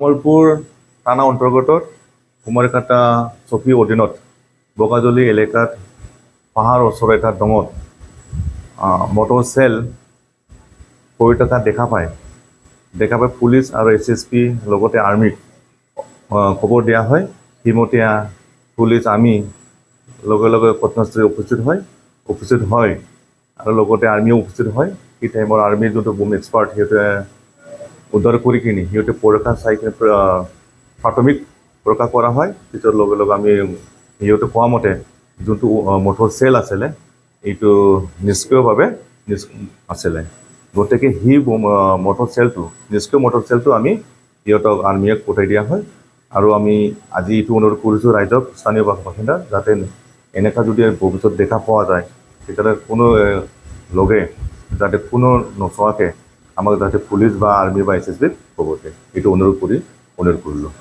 কমলপুৰ থানা অন্তৰ্গত কুমাৰীকাটা চকীৰ অধীনত বগাজলি এলেকাত পাহাৰ ওচৰৰ এটা ডঙত মটৰ চেল পৰি থকা দেখা পায় পুলিচ আৰু SSP লগতে আৰ্মিক খবৰ দিয়া হয়। সেইমতীয়া পুলিচ আমি লগে লগে ঘটনাস্থলীত উপস্থিত হয় আৰু লগতে আৰ্মিও উপস্থিত হয়। সেই টাইমৰ আৰ্মিৰ যোনটো বোম এক্সপাৰ্ট সিহঁতে উদ্ধাৰ কৰি কিনি সিহঁতে পৰীক্ষা চাই কিনে প্ৰাথমিক পৰীক্ষা কৰা হয়। পিছত লগে লগে আমি সিহঁতে কোৱা মতে যোনটো মটৰ চেল আছিলে এইটো নিষ্ক্ৰিয়ভাৱে আছিলে। গতিকে সেই নিষ্ক্ৰিয় মটৰ চেলটো আমি সিহঁতক আৰ্মিক পঠাই দিয়া হয়। আৰু আমি আজি এইটো অনুৰোধ কৰিছোঁ ৰাইজক, স্থানীয় বাসিন্দা, যাতে এনেকুৱা যদি ভৱিষ্যত দেখা পোৱা যায় তেতিয়াহ'লে কোনো লগে যাতে কোনো নোচোৱাকৈ আমাক যাতে পুলিচ বা আৰ্মি বা SSBক খবৰ দিয়ে, এইটো অনুৰোধ কৰিলোঁ।